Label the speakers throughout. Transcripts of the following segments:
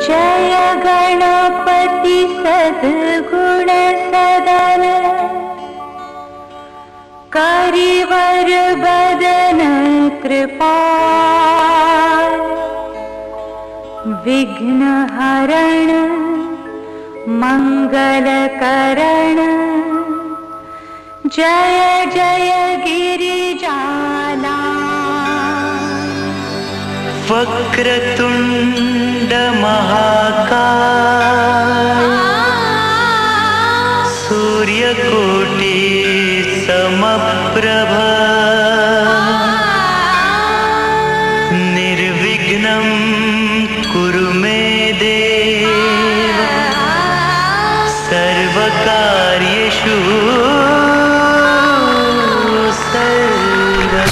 Speaker 1: जय गणपति सद्गुण सदन करिवर बदन कृपाल विघ्न हरण मंगल करण जय जय गिरिजाला
Speaker 2: वक्रतुंड महाकाय सूर्यकोटि समप्रभ निर्विघ्नं कुरु मे देव सर्वकार्येषु सर्वदा।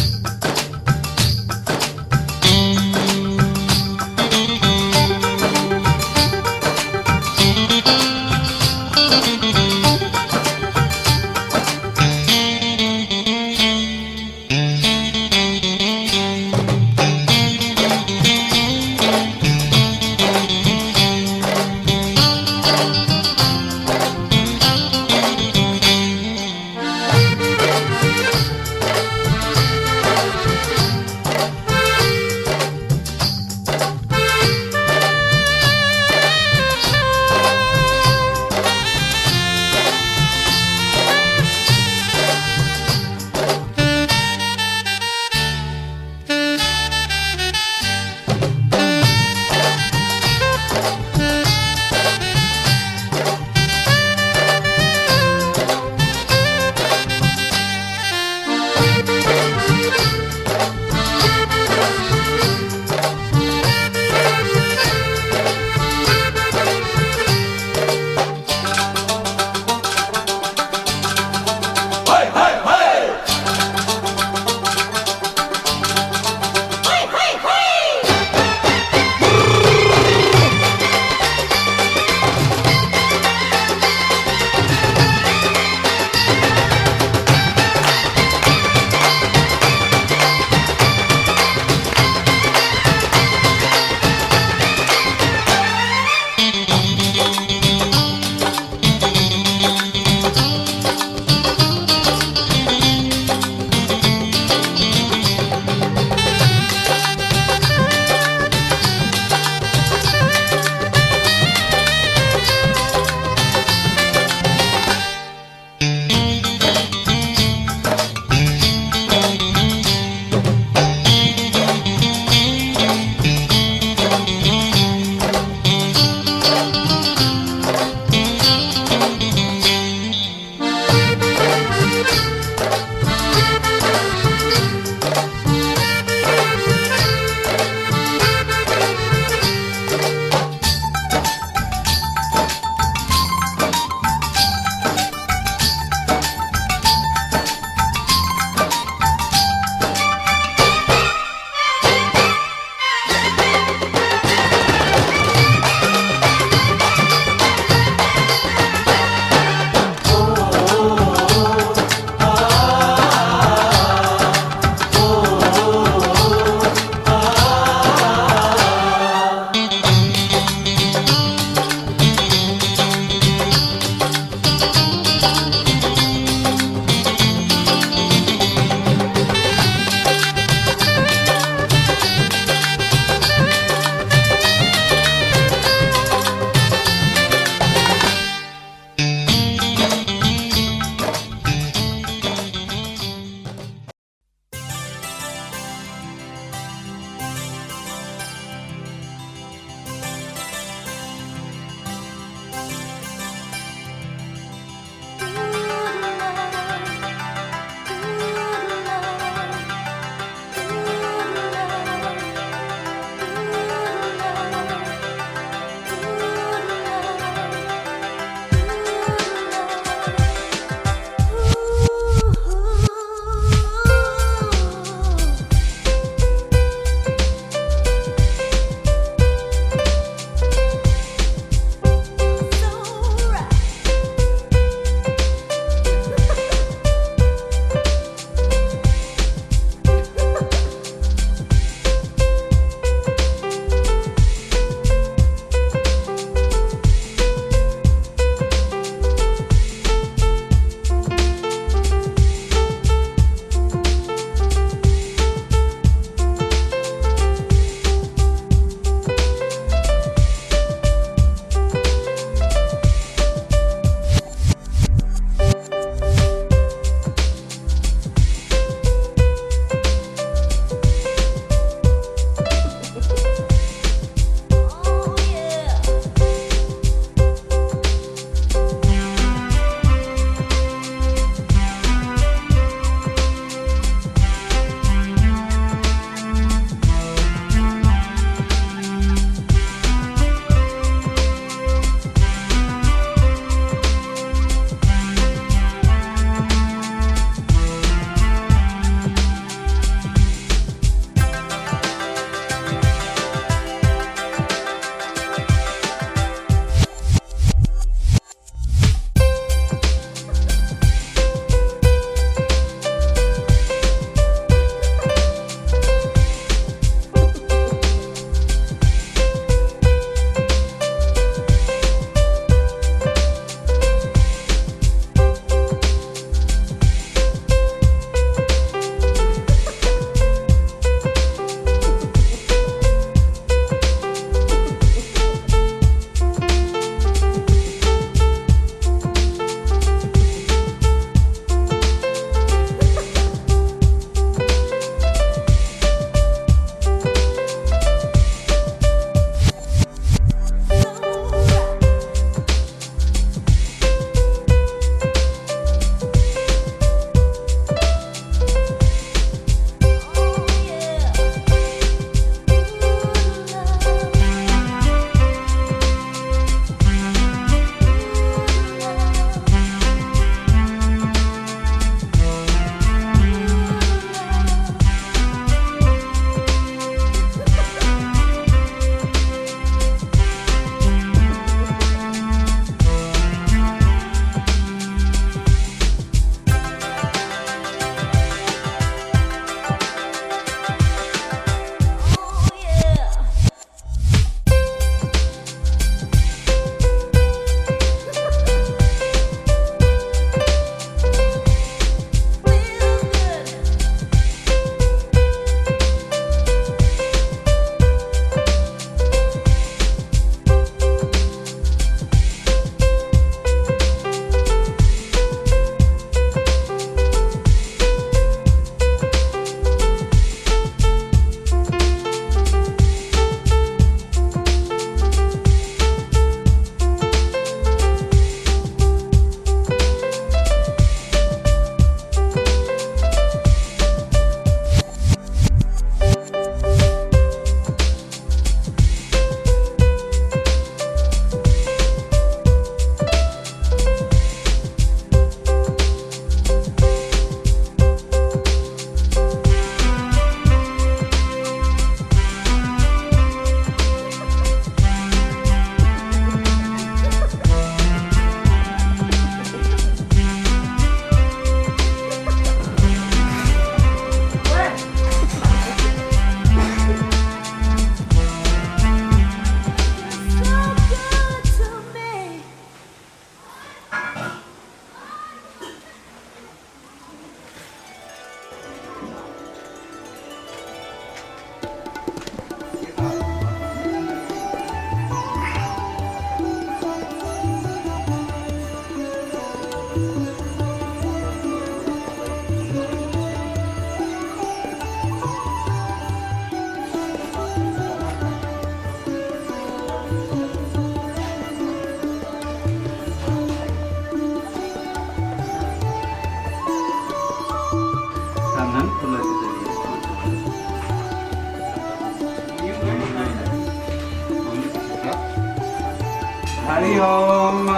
Speaker 3: ओम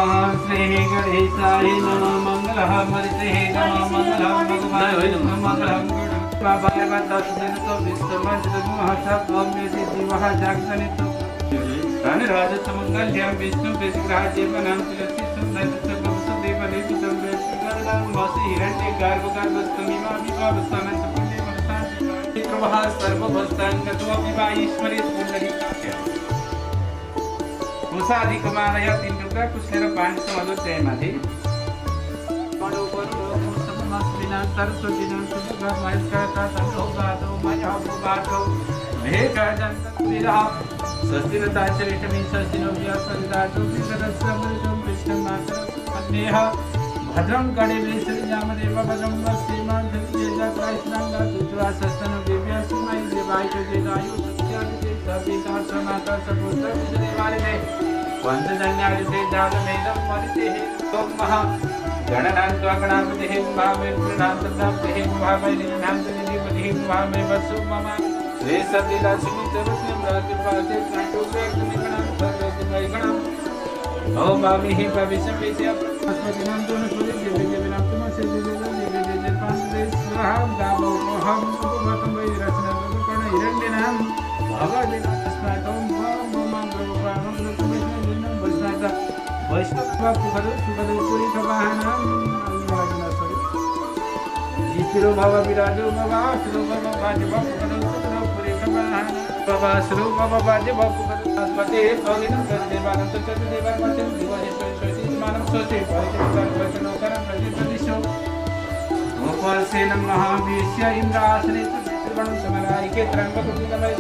Speaker 3: श्री गणेशाय नमः मंगलः मूर्ते नमः मंगलः भगवान मंगलः बाबाय दर्शन तो विश्वमंत्र महत्व ओम सिद्धि महाजागनित धनराज समंगल्यं विष्णु विग्रह जीवनं तुलसी सुंदर सबम देवने सुंदर मसी हिरण्य गर्भगर्भस्तमिमा विभावसनंत पुण्य मनसांति प्रवाह सर्वभस्तांगतो विवाईश्वरी पुंडरीकाख्य मुसादिकमालय तिन्दुका कुशलेर पाण्ड समदोत्तय माथि मनोपरो सममस्मिना सरस्वतीना सुभगा महेश्वरता संतो गातो मया भुगातो मेघा जन्तविरहा स्वस्तिरताचरितमी स्वस्तिनो व्यासरितातो विसरस्रमृतं विष्णुमातरस्मन्नेह भद्रं गणेशेश्वरयामदेव भद्रं वस्तिमान् धृत्येजात्रायस्नाङ्गा दुत्वा सस्तनो दिव्यास्मै देवाय जयदायु सत्यादिते सवितार्थमाता सपुत्र विजयवारिते वन्दधन्यादिते जातमेदं वरिते त्वं महा गणनान्त्वा गणापतिः भावे प्रणान्तदाप्तिः भावे निनान्तनिधिपतिः भावे वत्सु मम श्री सतिलक्ष्मी सर्वस्वं प्रतिपादे काण्डोग्रग्निगणं सर्वगुणैगणम् ओम भाविः भविष्यं विषय अस्मदिनां दोनस्वरे देवीनां तुमसे देवी पांडे स्वाहा गावो मोहं उपमतं वै रचनाकर्ण हिरण्यनां भगवदेव अस्माकं मम ब्रह्मं ब्रह्मं वैष्णव वैष्णव सुखद पुरी वाहनं ईश्वरो भव विराजो भव श्रो भव वाज भव पुरी वाहनं भव श्रो भव वाज भव पते भगिनं सर्वदेवानं चतुर्देवानं दिवजेश्वरी मानं सोते परिचय करं प्रतिदिशो उपसेनं महावीर्य इंद्रासने त्रिवणं समरायिके त्र्यंबकपुण्यमय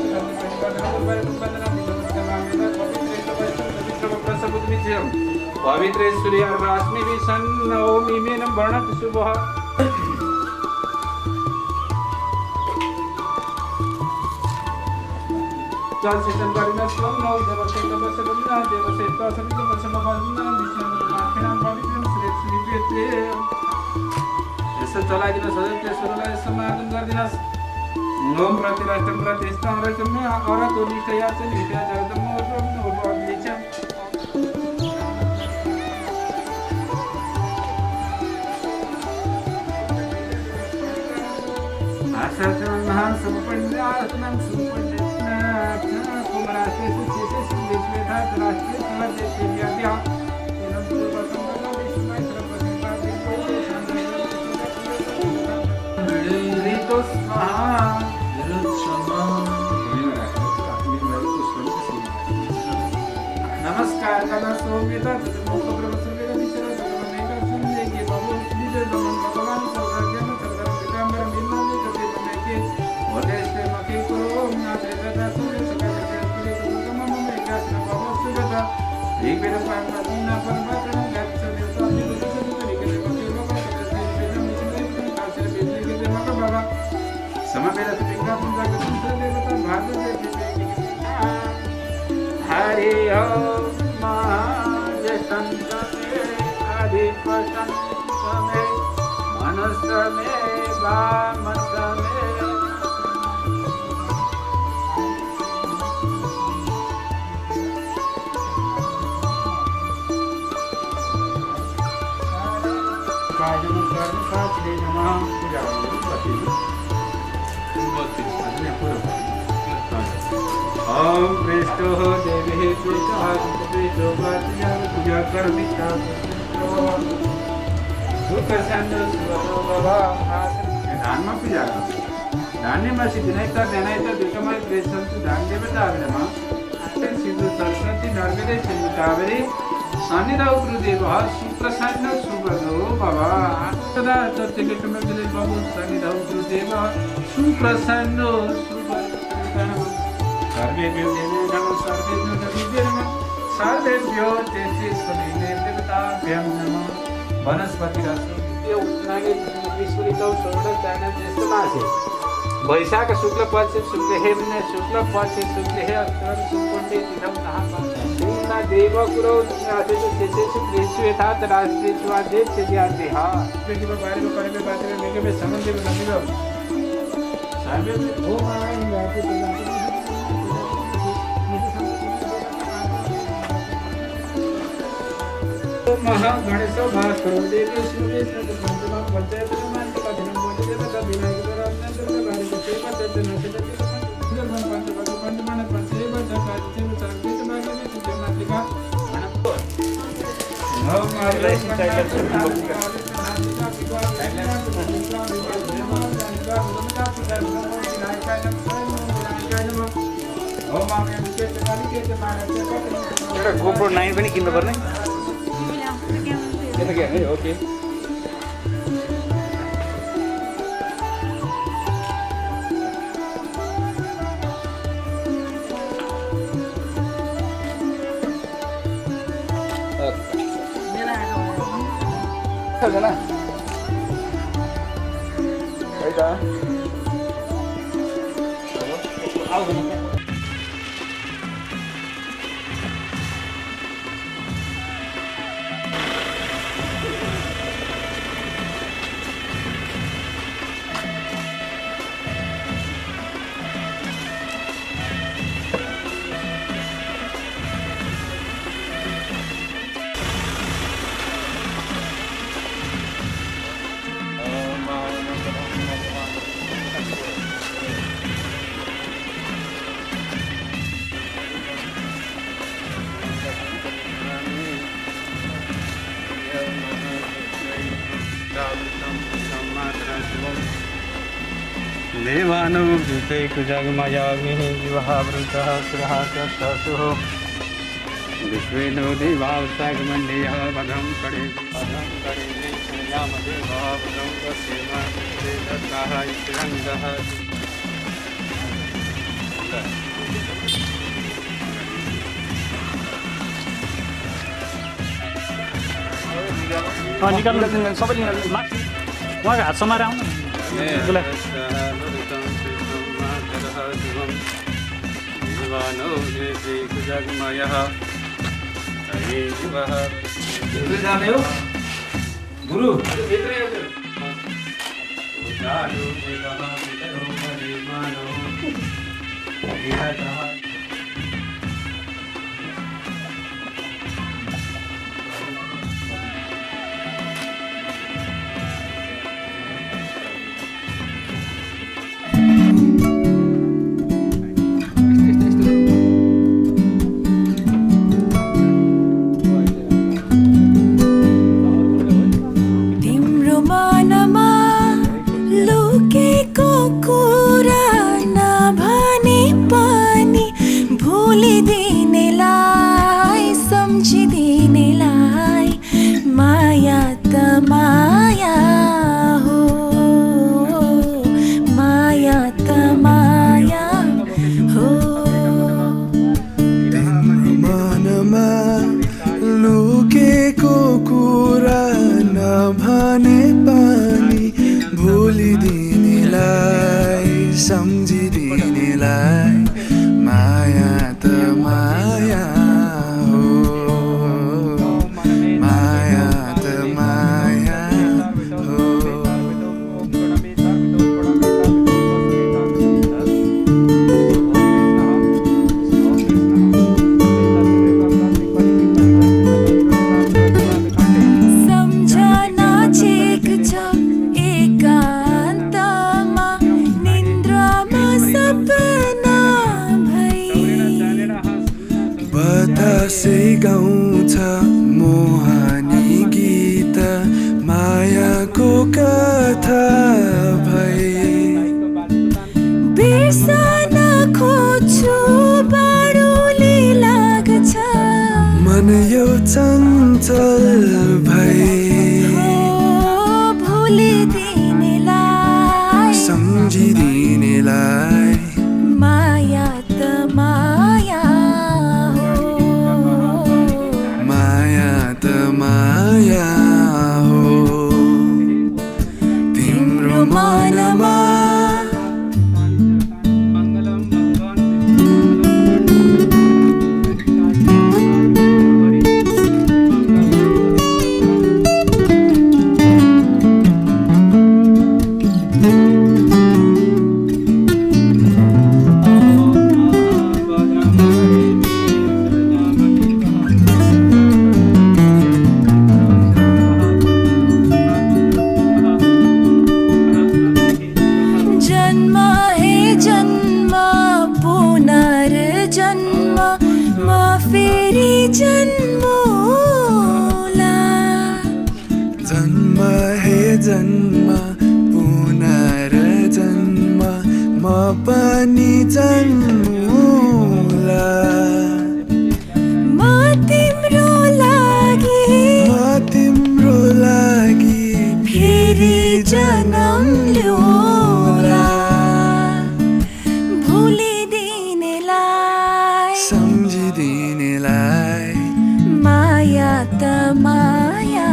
Speaker 3: पवित्र सूर्याग्रास्मि विसन्नोमि मेनं वर्णत शुभः जल सेचन करिना स्वं नौ देवसे तपसे बन्ना देवसे तसमित पसमबन्ना विष्णुनाथेन पवित्रं श्री पेत्रे यस चलाइदिन सदस्य सुरलाई समागम गर्दिनस् नोम प्रतिराष्ट्रम प्रतिष्ठान रचम अरतो निष्ठया च निष्ठया जगतम नोम निचम आसतं महान समपण्डात्मं सुपण्डित कुमरासे सुचेसे सुदेशमेधा राष्ट्रीय समाजसे व्याप्या एनं पूर्वसंगम विष्णुमय सर्वप्रतिपादितो ऋतुस महा ऋतुसमा नमस्कार कला सोमिता मुख प्रवसुमेर विचरण सर्वमेका सुंदेगे बाबू निज दमन भगवान सर्वज्ञान सर्वज्ञ पिताम्बर निर्मल जति तमेके वदेशे मके करो नाते दादा सुरे एक बेर पार्वतीना परमात्मा गच्छति स्वामी गुरुचरित लिखिते मकेव कथते मिश्रे काशे बेदले के मक बाबा समवेत विग्रह पूजा के देवता भागवत हरि ओम महाजसंतमे अधिपसंतमे मनसमे वामसमे ओम कृष्णो देवी कृष्णो पूजा करमी सुख संद धान में पूजा धान्य में सिद्धि नहीं कर देना है तो दुर्गमय कृष्ण धान देवे दावनमा सिद्धु सरस्वती नर्मदे सिंधु कावेरी सन्निधौ गुरुदेव सुप्रसन्न सुभदो बाबा सदा तत्के तुमले बाबू सन्निधौ गुरुदेव सुप्रसन्न सुभदो सर्वेभ्यो देवेभ्यो सर्वेभ्यो देवीभ्यो नमः सर्वेभ्यो तेजस्विने देवताभ्यो नमः वनस्पतिरस्ते उत्नागे विश्वरितौ षोडश दाना ज्येष्ठ मासे वैशाख शुक्ल पक्ष शुक्ल हेमने शुक्ल पक्ष शुक्ल हे अक्षर सुपुंडे तिथम नहा देव गुरु आदि जैसे प्रेषु यथात राष्ट्रीय स्वादे चलियाते हा क्योंकि वो बारे में करे में बात में लेके में समझ में नहीं लो सामने में वो मां जाते तो महागणेशो भास्करो देवी सूर्ये पंचमं पंचायत मानते कथिनं बोलते देवता विनायक रत्न दुर्गा भारत सेवा चतुर्थ नक्षत्र दुर्गा पंचमं पंचमं पंचेव चकाचेव चांदित भाग्य तुझे मातृका ओम मार्गदर्शन
Speaker 4: एउटा GoPro 9 पनि किन्नु पर्ने यता के है ओके जना है त आउँदैन देवानो भूते कुजगमयाग्निः जीवः वृतः सुरः चक्षुः विश्वेनो देवावसागमण्डेयः वधं करे संयामदेवः वधं तस्यैव दत्ताः इतिरङ्गः
Speaker 5: निकाल्नु सबैले उहाँको हात समाएर आउनु
Speaker 3: गुरु
Speaker 6: जन्मोला
Speaker 7: जन्म हे जन्म पुनर्जन्म म पनि जन्मौला
Speaker 6: म तिम्रो लागि फेरि जन्म ल्याउला भुलिदिनेलाई
Speaker 7: सम्झिदिनेलाई
Speaker 6: माया त माया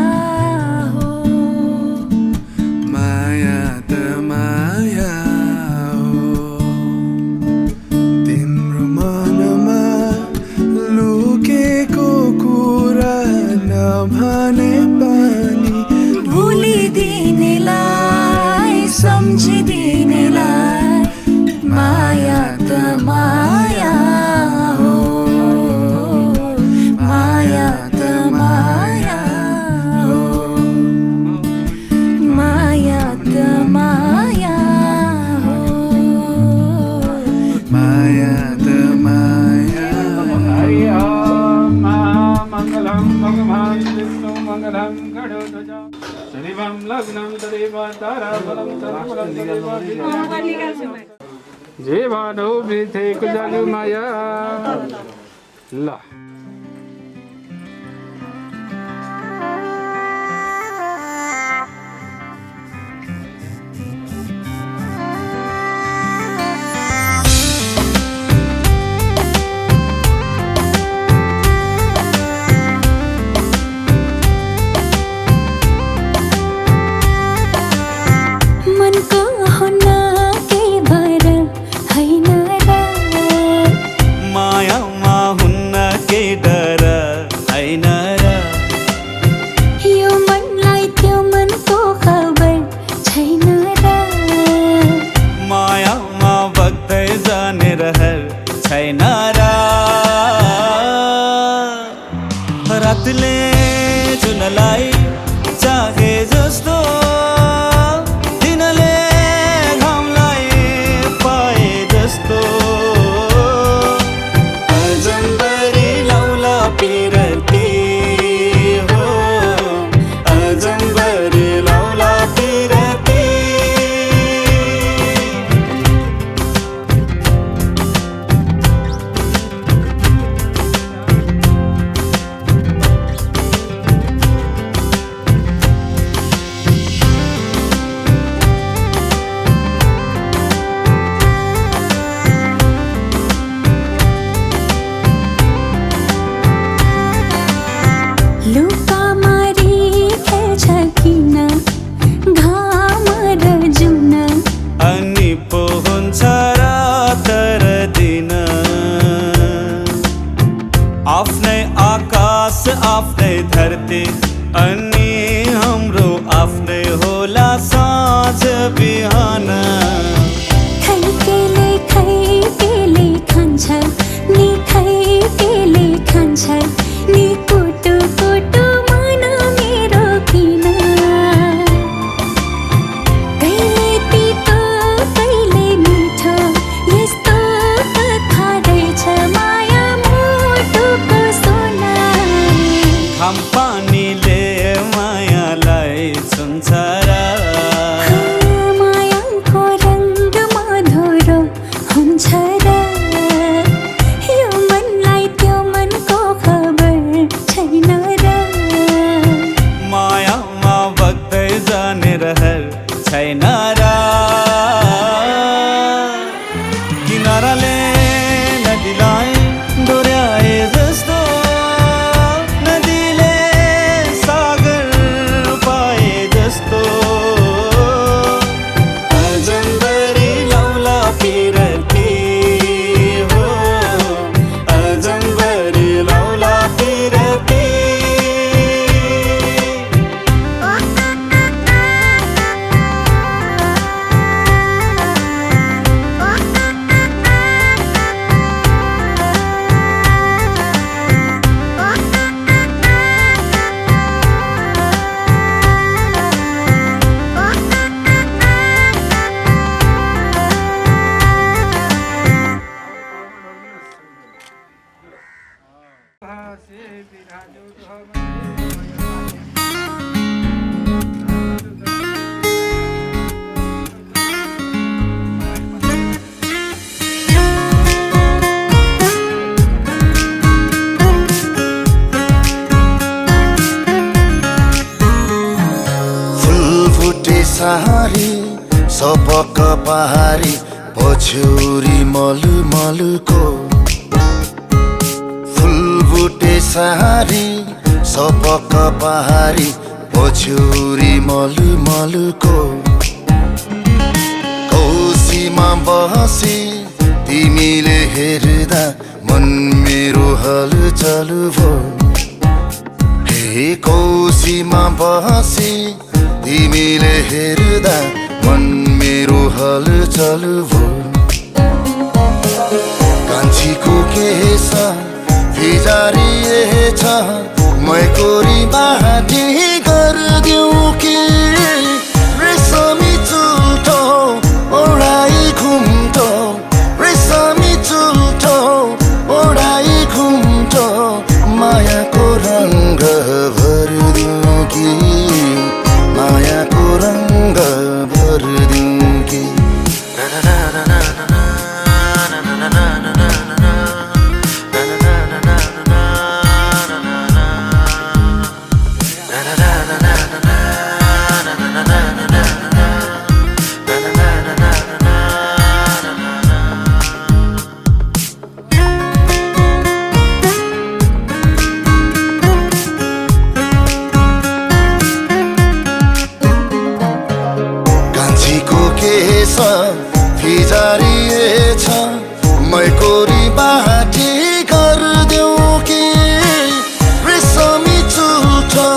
Speaker 6: हो
Speaker 7: माया त माया हो तिम्रो मनमा लुकेको कुरा नभने पनि
Speaker 6: भुलिदिनेलाई सम्झिदिनेलाई माया त माया हो माया त माया हो माया त माया हो
Speaker 7: माया त माया
Speaker 3: हरि ओम मंगलम भगवान विष्णु मंगलम गरुड़ध्वज शनिवां लग्नं तदेव ताराबलं सर्वबलं तदेव जीवानो वृथे कुजालु माया ल
Speaker 6: मनको हुना के भर हैन र
Speaker 2: मायामा हुन्न के डर हैन र
Speaker 6: यो मनलाई त्यो मनको खबर छैन र
Speaker 2: मायामा बग्दै जाने रहर छैन र रातले जुनलाई चाहे जस्तो दिनले घामलाई पाए जस्तो अजम्बरी लौला पिरती हो अजम्बरी लौला पिरती
Speaker 6: लुका मारी खेल्छ किन घाम र जुन
Speaker 2: अनि पो हुन्छ रात र दिन आफ्नै आकाश आफ्नै धरती अनि हाम्रो आफ्नै होला साँझ बिहान
Speaker 6: खैकेले खान्छ नि खैकेले खान्छ नि कुटु कुटु मन मेरो किन कहिले तितो कहिले मिठो यस्तो कथा रहेछ माया मुटुको सोना
Speaker 2: घाम पानीले मायालाई छुन्छ र
Speaker 6: मायाको रङ्ग मधुरो हुन्छ र यो मनलाई त्यो मनको खबर छैन र
Speaker 2: मायामा बग्दै जाने रहर छैन र किनाराले नदीलाई डोर्याए जस्तो नदीले सागर पाए जस्तो अजम्बरी लौला पिरती हो अजम्बरी लौला पिरती
Speaker 8: सपक्क पहाडी पछ्यौरी मलु मलुको फुलबुटे सारी सपक्क पहाडी पछ्यौरी मलु मलुको कौसीमा बसी तिमीले हेर्दा मन मेरो हलचल भो हे कौसीमा बसी तिमीले हेर्दा मन मेरो हलचल भो कान्छीको केश भिजारिएछ मैकोरी बाटी गरिदिउँ कि रेशमी चुल्ठो ओढाइ घुम्टो रेशमी चुल्ठो ओढाइ घुम्टो मायाको रङ्ग भरिदिउँ कि मायाको रङ्ग भरिदिउँ कि भिजारिएछ मैकोरी बाटी गरिदिउँ कि रेशमी चुल्ठो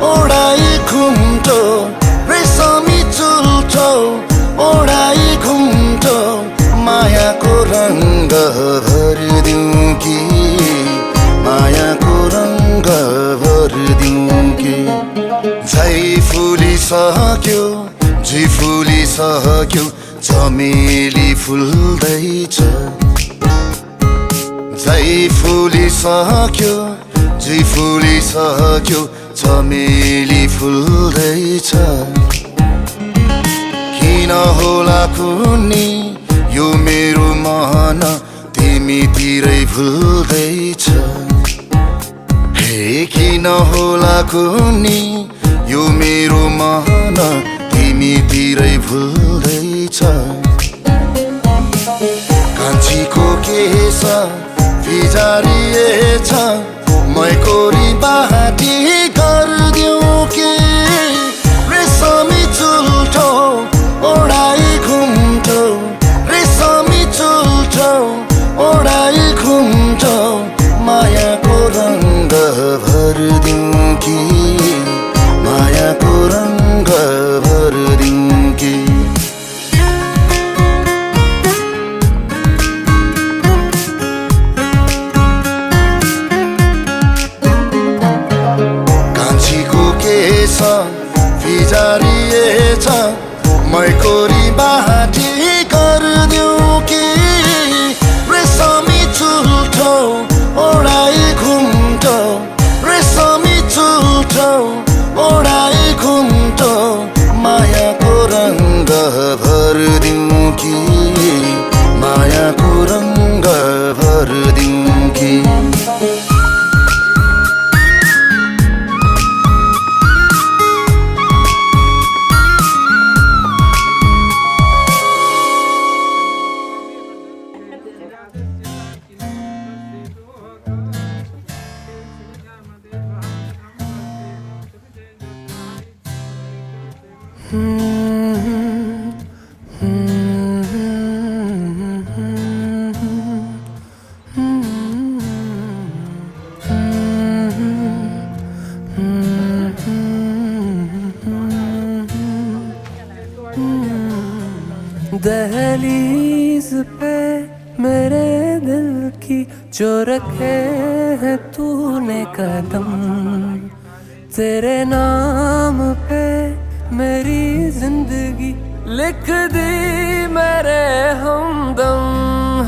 Speaker 8: ओढाइ घुम्टो रेशमी चुल्ठो ओढाइ घुम्टो मायाको रङ्ग भरिदिउँ कि मायाको रङ्ग भरिदिउँ कि झै फुलिसक्यो झै फुलिसक्यो चमेली फुल्दैछ झै फुलिसक्यो झै फुलिसक्यो चमेली फुल्दैछ किन होला कुन्नी यो मेरो मन तिमीतिरै भुल्दैछ हे किन होला कुन्नी यो मेरो मन तिमीतिरै भुल्दैछ कान्छीको केश भिजारिएछ मैकोरी बाटी गरिदिउँ कि रेशमी चुल्ठो ओढाइ घुम्टो रेशमी चुल्ठो ओढाइ घुम्टो मायाको रङ्ग भरिदिउँ कि मायाको रङ्ग भरिदिउँ कि कान्छीको केश भिजारिएछ मैकोरी बाटी गरिदिउँ कि रेशमी चुल्ठो ओढाइ घुम्टो रेशमी चुल्ठो ओढाइ घुम्टो मायाको रङ्ग भरिदिउँ कि मायाको रङ्ग भरिदिउँ कि
Speaker 9: दहलीज पे मेरे दिल की जो रखे है तूने कदम तेरे नाम पे मेरी जिंदगी लिख दी मेरे हमदम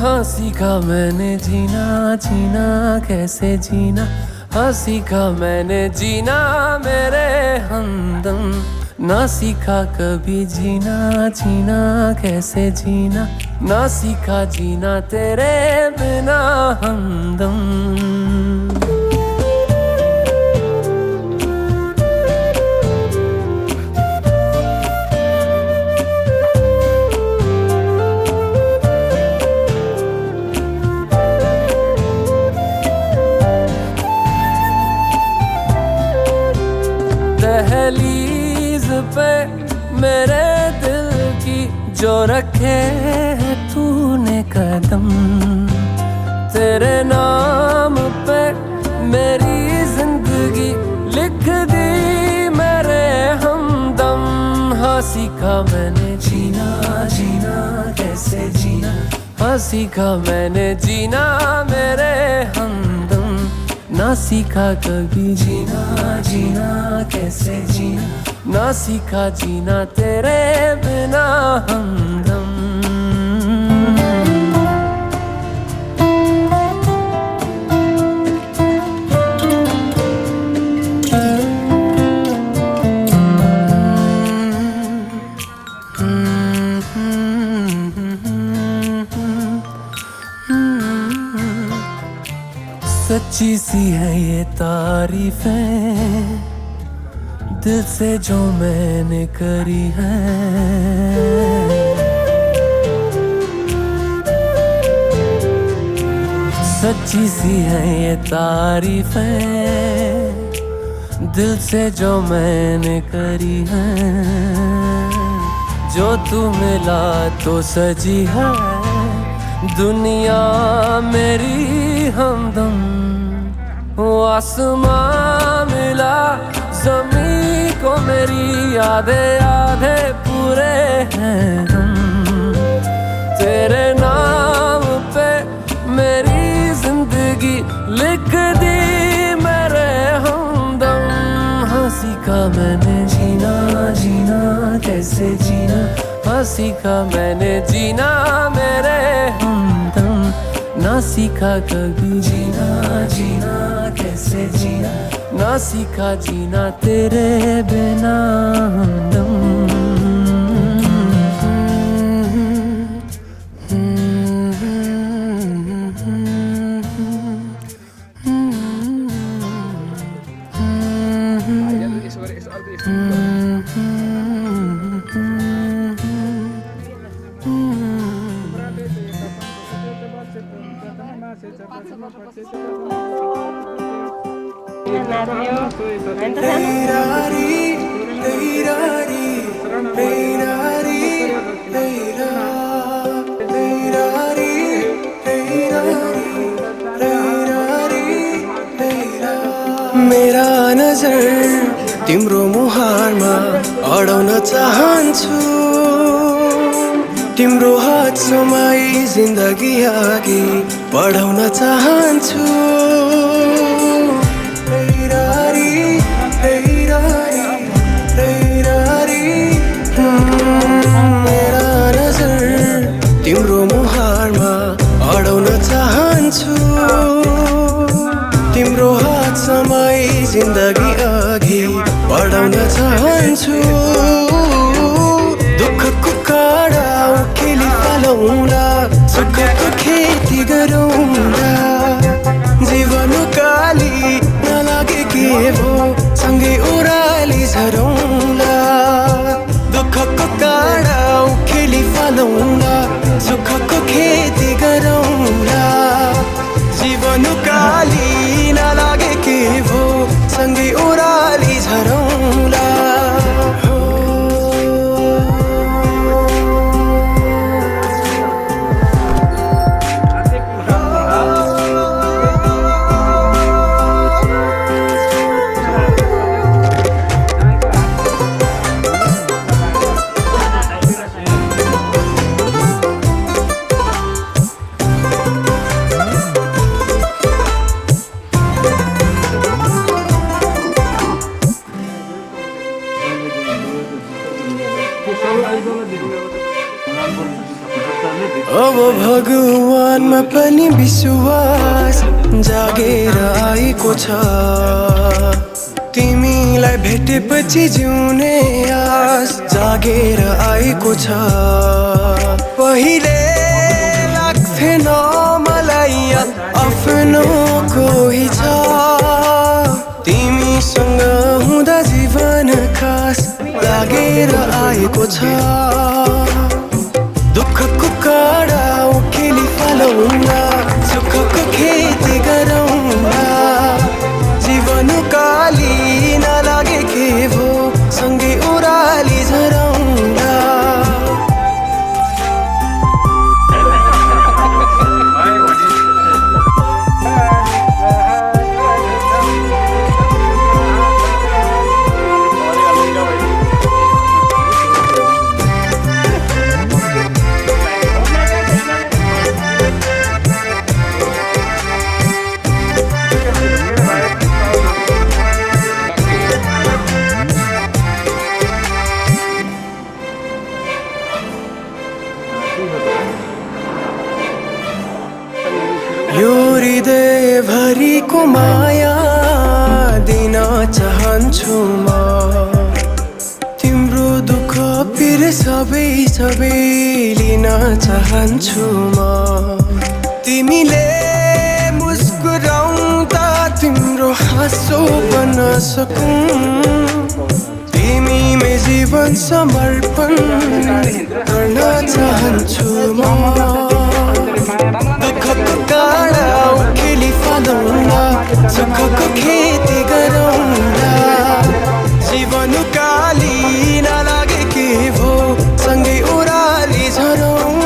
Speaker 9: हाँ सीखा मैंने जीना जीना कैसे जीना हाँ सीखा मैंने जीना मेरे हमदम ना सीखा कभी जीना जीना कैसे जीना ना सीखा जीना तेरे बिना हमदम रखे हैं तूने कदम, तेरे नाम पे मेरी जिंदगी लिख दी मेरे हमदम। हाँ सीखा मैंने जीना, जीना कैसे जीना, हाँ सीखा मैंने जीना मेरे हमदम। ना सीखा कभी जीना, जीना कैसे जीना, ना सीखा जीना तेरे बिना हमदम। सच्ची सी है ये तारीफें दिल से जो मैंने करी है, सच्ची सी है ये तारीफें दिल से जो मैंने करी है। जो तू मिला तो सजी है दुनिया मेरी हमदम। वो आसमां मिला ज़मीं को मेरी आधे आधे पूरे हैं हम। तेरे नाम पे मेरी जिंदगी लिख दी मेरे हमदम। हाँ सीखा मैंने जीना, जीना कैसे जीना, हाँ सीखा मैंने जीना मेरे हमदम। ना सीखा कभी जीना, जीना कैसे जीना, ना सीखा जीना तेरे बिना हमदम।
Speaker 7: मेरा नजर तिम्रो मुहारमा अडाउन चाहन्छु, तिम्रो हात समाई जिन्दगी अघि बढाउन चाहन्छु। मेरा नजर तिम्रो मुहारमा अडाउन चाहन्छु, तिम्रो हात समाई जिन्दगी अघि बढाउन चाहन्छु। दुःखको काँडा उखेली फालौँला, सुखको खेती गरौँला, जीवन काली नलागे के भो सँगै ओह्राली झरौँला। दुःखको काँडा उखेली फालौँला, सुखको खेती गरौँला, जीवन काली नलागे के भो सँगै ओह्राली झरौँला। अब भगवानमा पनि विश्वास जागेर आएको छ, तिमीलाई भेटेपछि जिउने आस जागेर आएको छ। पहिले लाग्थेन मलाई आफ्नो कोही छ, तिमीसँग हुँदा जीवन खास लागेर आएको छ। दुःखको काँडा उखेली फालौँला, सुखको खेती गरौँला, जीवन काली नलागे के भो सँगै ओह्राली झरौँला। यो हृदय भरिको माया दिन चाहन्छु म तिम्रो दुःख पिर सबै सबै लिन चाहन्छु म तिमीले मुस्कुराउँदा तिम्रो हाँसो बन्न सकूं तिमीमै जीवन समर्पण गर्न चाहन्छु म दुःखको काँडा उखेली फालौँला सुखको खेती गरौँला जीवन काली नलागे के भो सँगै ओह्राली झरौँला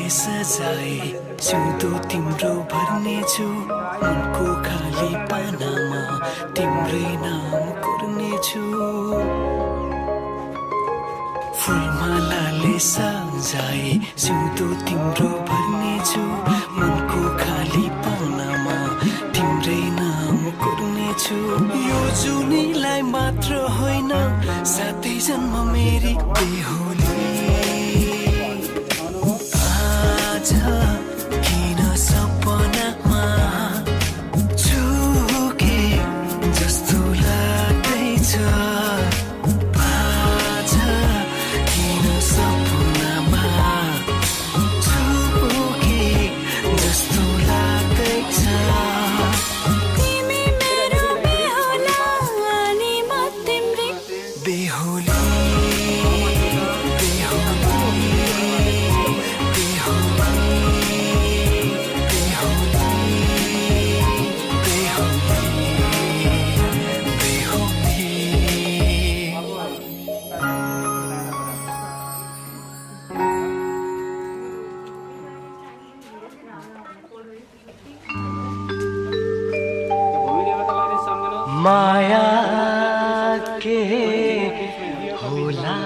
Speaker 9: सजाए सिउँदो तिम्रो भर्नेछु उनको खाली पानामा तिम्रै नाम कोर्नेछु फुलमालाले सजाए सिउँदो तिम्रो भर्नेछु उनको खाली पानामा तिम्रै नाम कोर्नेछु यो जुनीलाई मात्र होइन साथै जन्म मेरी बेहुली किन सपनामा चुके जस्तो लाग्दैछ आज किन सपनामा माया के होला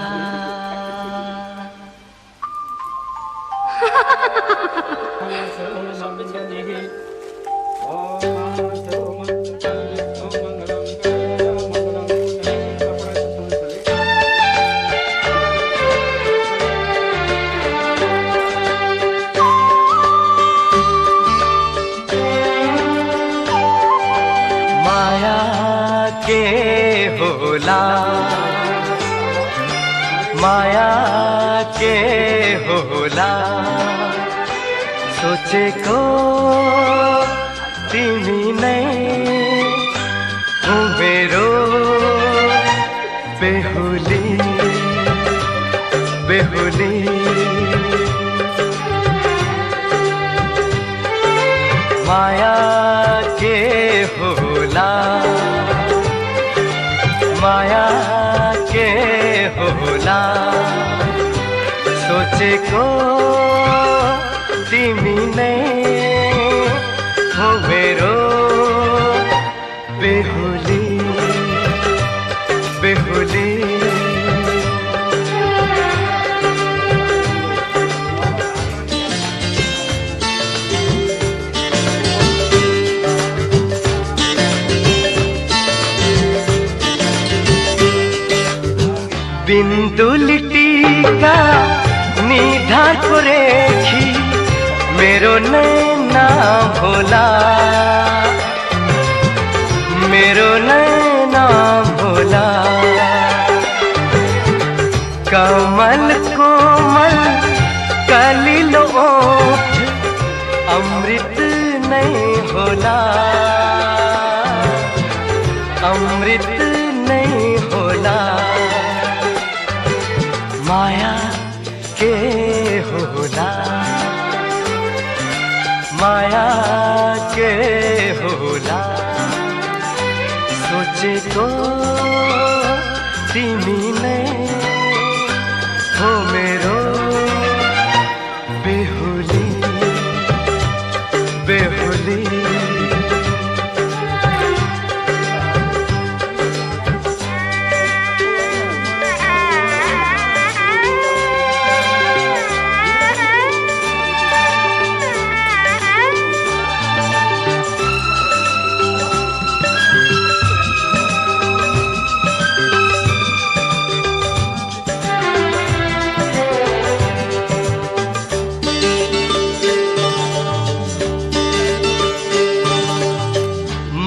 Speaker 9: माया के होला माया के होला सोचे को तिमी नै हो मेरो बेहुली बेहुली माया के होला माया के होला सोचे को तिमी नै हो मेरो बेहुली बेहुली बिंदु लिटिका निधार को रेखी मेरो नैना भोला मेरो नैना भोला कमल कोमल कलिलो ओठ अमृत नहीं होला अमृत नहीं होला माया के होला माया के होला सोचे को तिमी नै हो मेरो बेहुली बेहुली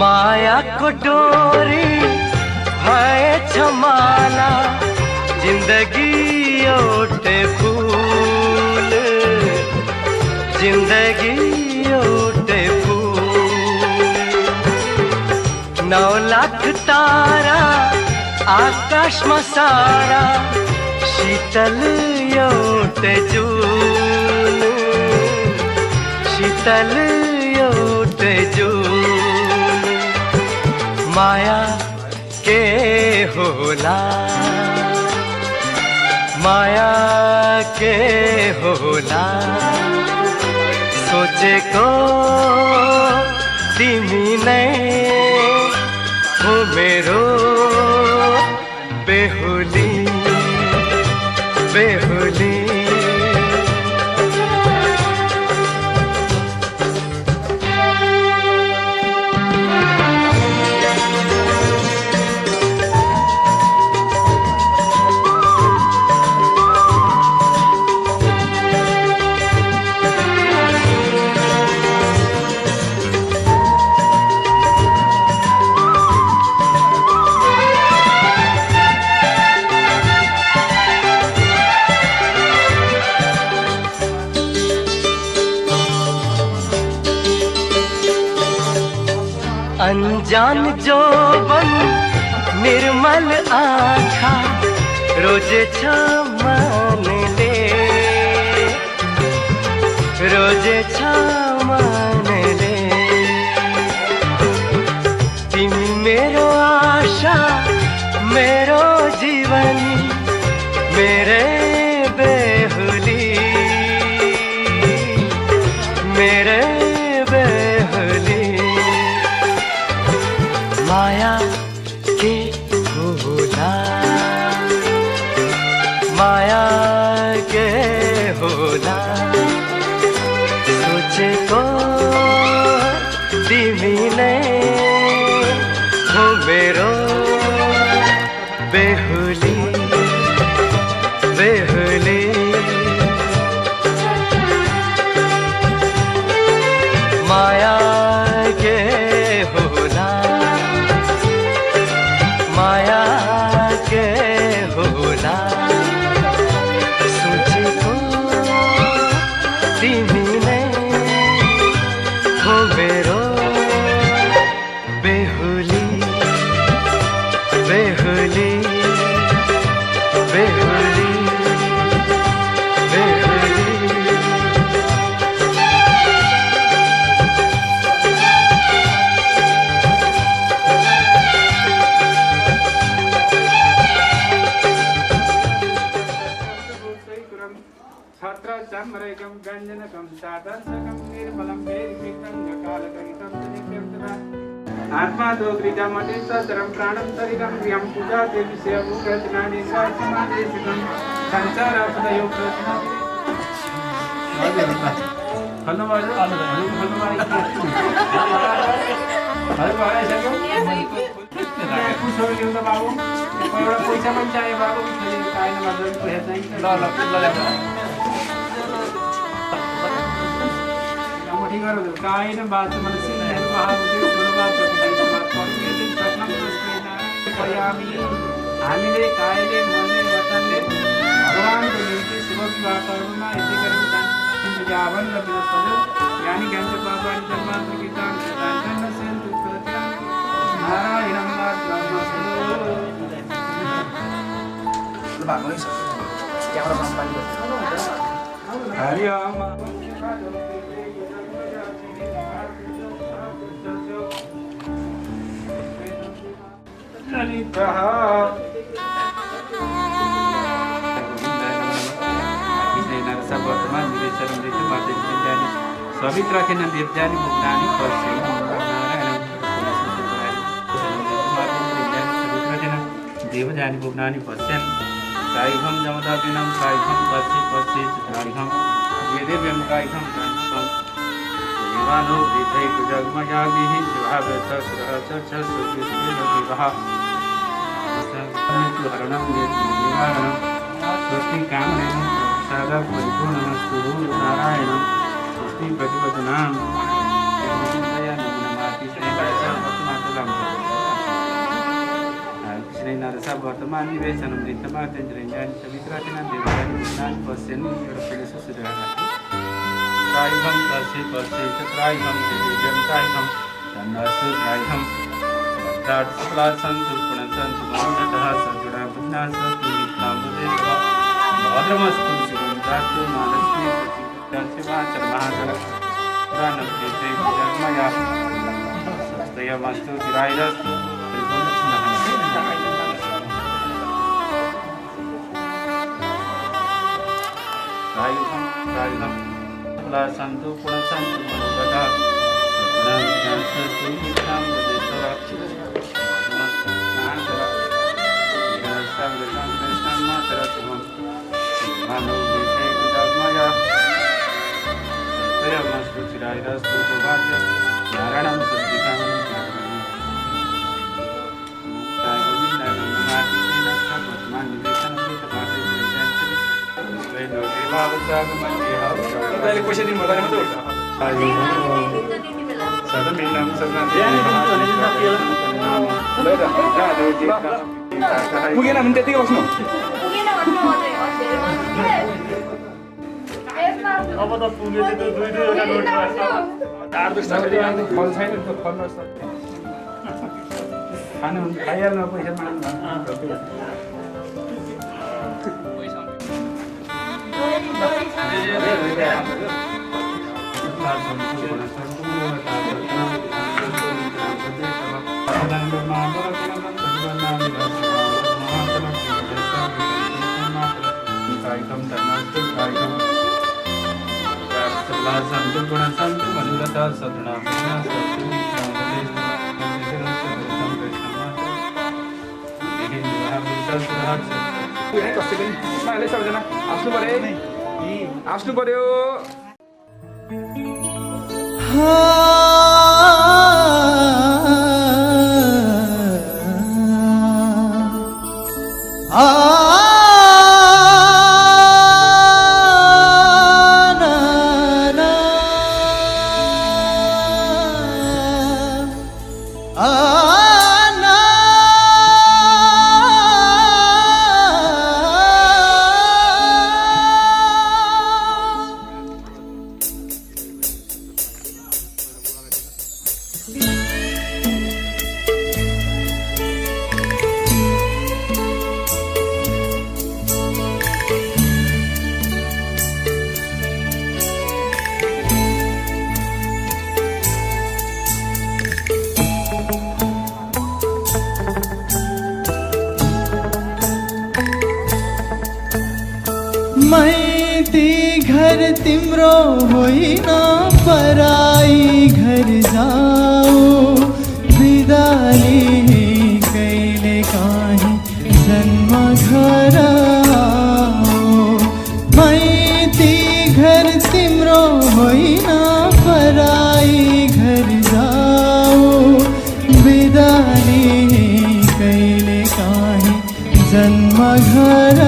Speaker 9: माया को डोरी है छमाला जिंदगी ओटे फूल जिंदगी ओटे फूल 9 लाख तारा आकाश में सारा शीतल ओटे जून शीतल ओटे जून माया के होला माया के होला सोचे को तिमी नै हो मेरो बेहुली बेहुली अनजान जोबन निर्मल आँखा रोजे छमन ले रोजे छमन ले तिमी मेरो आशा मेरो जीवन मेरे बेहुली मेरे बेहुली माया सोचेको तिमी नै हो मेरो बेहुली बेहुली माया के होला माया के होला सोचेको तिमी नै हो मेरो बेहुली बेहुली बेहुली बेहुली
Speaker 3: छत्र चमरेकं व्यञ्जनकं साधनसकं निर्मलं वेदिकं कालकलितं नित्यं आत्मा दोग्रिकं अतिसतरं प्राणं शरीरं प्रियं पूजा देवी सेवुरचनानि साक्षमादेशिकं संसारपदयो प्रश्न बाबू पैसा पनि चाहियो बाबु मोठी गरौँ कायन बात मनसी हामीले कायले मनले वचनले भगवानको निम्ति शुभ विवाह कर्ममा यति गरेको जावन र विनाश यानी ज्ञानको बाबाले जन्मान्तरिक ज्ञान सिद्धान्तन सेन तुलसिया नारायणं नमस्ते हरि ओम ललितः वर्तमान निवेशन सवित्र देवजानी मुक्तानी देवजानी मुक्तानी पश्यन् कायिकं जमदापिनं कायिकं पश्चित् वेदेव्यं कायिकं देवानो प्रीतैः जगमयागिः शिवाव्यसुरः मृत्युहरणं निवारणं स्वस्ति कामनेन सादा परिपूर्णमस्तु नारायणं स्वस्ति प्रतिपदनां कृष्णैनारसा वर्तमान निवेशनं नित्यमात्यञ्जलिञ्जानि सवित्राचिना देवजानि पश्यन् त्रायिकं त्रायिकं त्रायिकं तन्नस्तु त्रायिकं सन्तु पुनसन्तु मनोरथः सजुडा बुद्धासस्तु नित्यामृतेश्वर भद्रमस्तु शुभं दास्तु मालक्ष्मी प्रतिष्ठाशिवाचर महाजन पुराणप्रीते जन्मया स्वस्तयमस्तु चिरायुरस्तु त्रायिकं सन्तु पुनसन्तु मनोरथः सजुडा पैसा दिनु पर्दैन मात्रै पुगेन भने त्यतिकै बस्नु
Speaker 5: अब त पुगे त दुईवटा नोट
Speaker 3: फल छैन खानु खाइहाल्नु पैसा माग्नु सबजना हाँस्नु पर्यो
Speaker 7: माइती घर तिम्रो होइन पराई घर जाऊ बिदाली कहिले काहीँ जन्म घर आओ। माइती घर तिम्रो होइन पराई घर जाऊ बिदाली कहिले काहीँ जन्म घर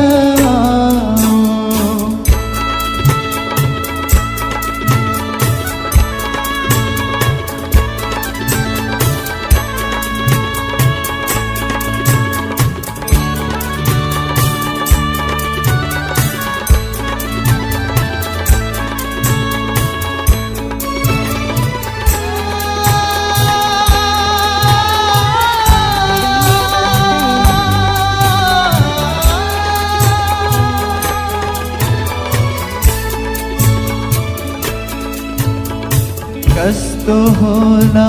Speaker 7: कस्तो होला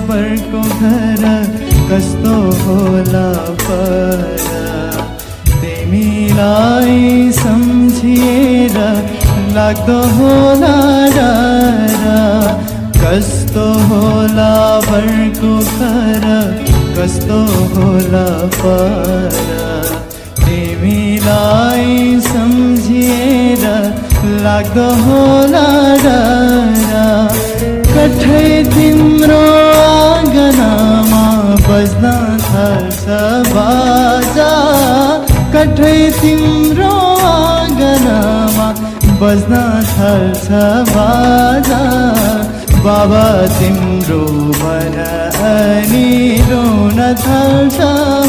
Speaker 7: बरको घर कस्तो होला पर तिमीलाई सम्झिएर लाग्दो होला डर। कस्तो होला बरको घर कस्तो होला पर तिमीलाई सम्झिएर लाग्दो होला डर। कठै तिम्रो आँगनमा बज्न थाल्छ बाजा कठै तिम्रो आँगनमा बज्न थाल्छ बाजा। बाबा तिम्रो मन अनि रोन थाल्छ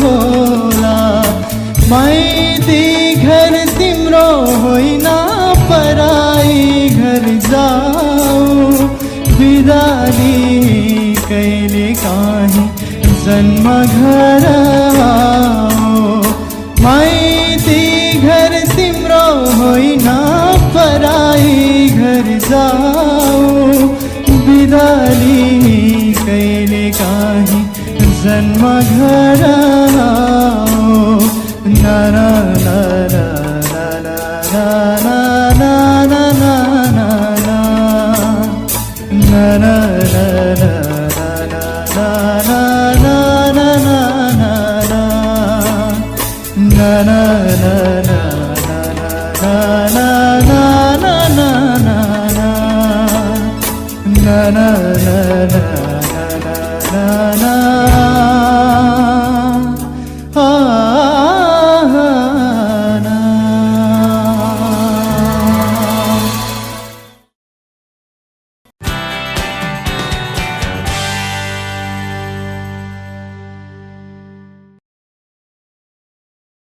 Speaker 7: होला। माइती घर तिम्रो होइन पराई घर जाऊ बिदाली कहिले काहीँ जन्म घर आओ। माइती घर तिम्रो होइन पराई घर जाऊ बिदाली कहिले काहीँ जन्म घर